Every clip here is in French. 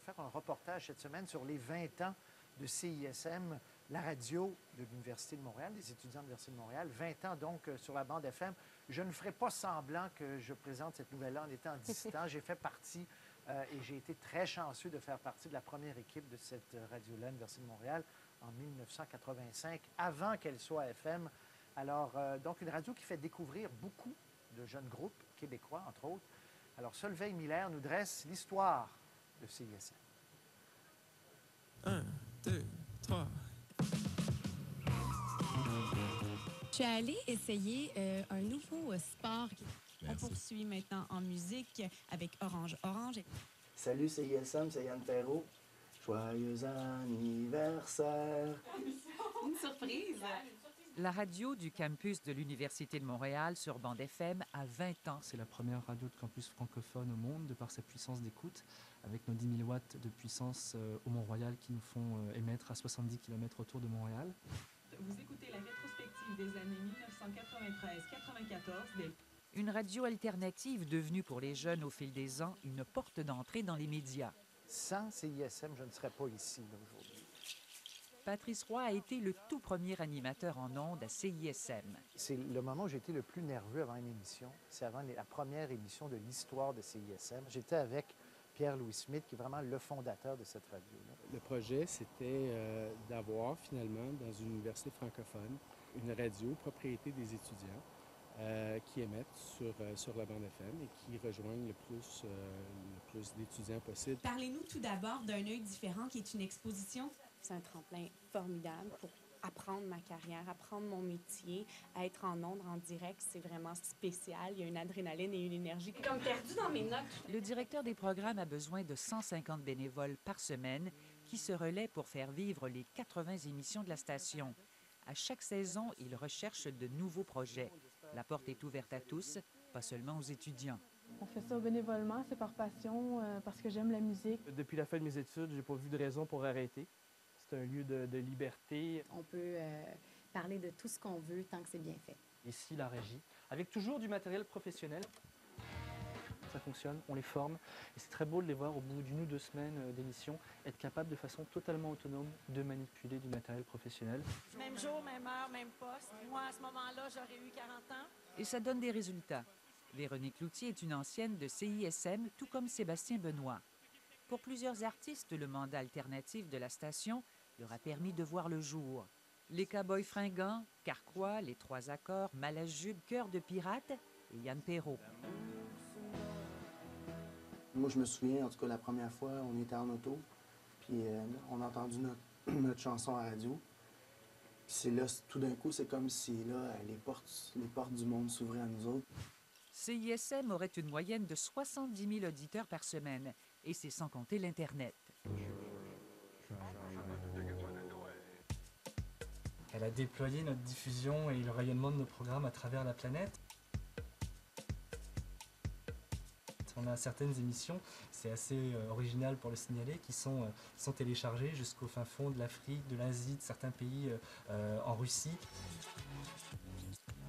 Faire un reportage cette semaine sur les 20 ans de CISM, la radio de l'Université de Montréal, des étudiants de l'Université de Montréal. 20 ans donc sur la bande FM. Je ne ferai pas semblant que je présente cette nouvelle-là en étant dissident. J'ai fait partie et j'ai été très chanceux de faire partie de la première équipe de cette radio-là, l'Université de Montréal, en 1985, avant qu'elle soit FM. Alors, donc, une radio qui fait découvrir beaucoup de jeunes groupes québécois, entre autres. Alors, Solveig Miller nous dresse l'histoire de CISM. 1, 2, 3. Je suis allée essayer un nouveau sport. On Merci. poursuit maintenant en musique avec Orange Orange. Salut, c'est ISM, c'est Yann Perrault. Joyeux anniversaire! Une surprise! La radio du campus de l'Université de Montréal sur bande FM a 20 ans. C'est la première radio de campus francophone au monde de par sa puissance d'écoute, avec nos 10 000 watts de puissance au Mont-Royal qui nous font émettre à 70 km autour de Montréal. Vous écoutez la rétrospective des années 1993-94 Une radio alternative devenue pour les jeunes au fil des ans une porte d'entrée dans les médias. Sans CISM, je ne serais pas ici là, aujourd'hui. Patrice Roy a été le tout premier animateur en ondes à CISM. C'est le moment où j'ai été le plus nerveux avant une émission. C'est avant la première émission de l'histoire de CISM. J'étais avec Pierre-Louis Smith, qui est vraiment le fondateur de cette radio-là. Le projet, c'était d'avoir finalement, dans une université francophone, une radio propriété des étudiants qui émettent sur la bande FM et qui rejoignent le plus d'étudiants possible. Parlez-nous tout d'abord d'un œil différent qui est une exposition. C'est un tremplin formidable pour apprendre ma carrière, apprendre mon métier, être en ondes, en direct, c'est vraiment spécial. Il y a une adrénaline et une énergie. Je suis comme perdue dans mes notes. Le directeur des programmes a besoin de 150 bénévoles par semaine qui se relaient pour faire vivre les 80 émissions de la station. À chaque saison, il recherche de nouveaux projets. La porte est ouverte à tous, pas seulement aux étudiants. On fait ça bénévolement, c'est par passion, parce que j'aime la musique. Depuis la fin de mes études, j'ai pas vu de raison pour arrêter. C'est un lieu de liberté. On peut parler de tout ce qu'on veut tant que c'est bien fait. Ici, la régie, avec toujours du matériel professionnel. Ça fonctionne, on les forme. Et c'est très beau de les voir au bout d'une ou 2 semaines d'émission, être capable de façon totalement autonome de manipuler du matériel professionnel. Même jour, même heure, même poste. Moi, à ce moment-là, j'aurais eu 40 ans. Et ça donne des résultats. Véronique Loutier est une ancienne de CISM, tout comme Sébastien Benoît. Pour plusieurs artistes, le mandat alternatif de la station leur a permis de voir le jour. Les Cowboys fringants, Carquois, Les Trois Accords, Malajube, Cœur de pirate et Yann Perrault. Moi, je me souviens, en tout cas, la première fois, on était en auto, puis on a entendu notre chanson à la radio. Puis c'est là, tout d'un coup, c'est comme si là, les portes du monde s'ouvraient à nous autres. CISM aurait une moyenne de 70 000 auditeurs par semaine, et c'est sans compter l'Internet. Elle a déployé notre diffusion et le rayonnement de nos programmes à travers la planète. On a certaines émissions, c'est assez original pour le signaler, qui sont téléchargées jusqu'au fin fond de l'Afrique, de l'Asie, de certains pays en Russie.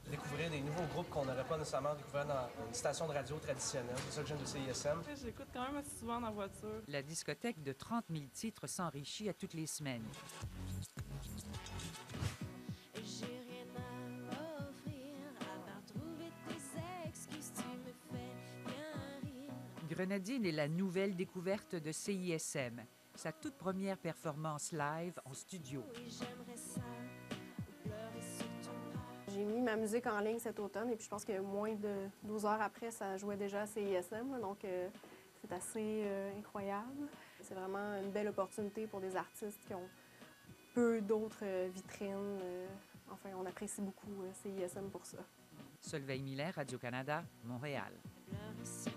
Découvrir des nouveaux groupes qu'on n'aurait pas nécessairement découvert dans une station de radio traditionnelle. C'est ça que j'aime de CISM. J'écoute quand même assez souvent dans la voiture. La discothèque de 30 000 titres s'enrichit à toutes les semaines. J'ai rien à offrir à part trouver tes excuses, tu me fais bien rire. Grenadine est la nouvelle découverte de CISM, sa toute première performance live en studio. Oui, j'aimerais ça, pleurer sur ton pas. J'ai mis ma musique en ligne cet automne et puis je pense que moins de 12 heures après, ça jouait déjà à CISM, là, donc c'est assez incroyable. C'est vraiment une belle opportunité pour des artistes qui ont peu d'autres vitrines. Enfin, on apprécie beaucoup CISM pour ça. Solveig Miller, Radio-Canada, Montréal. Pleurer sur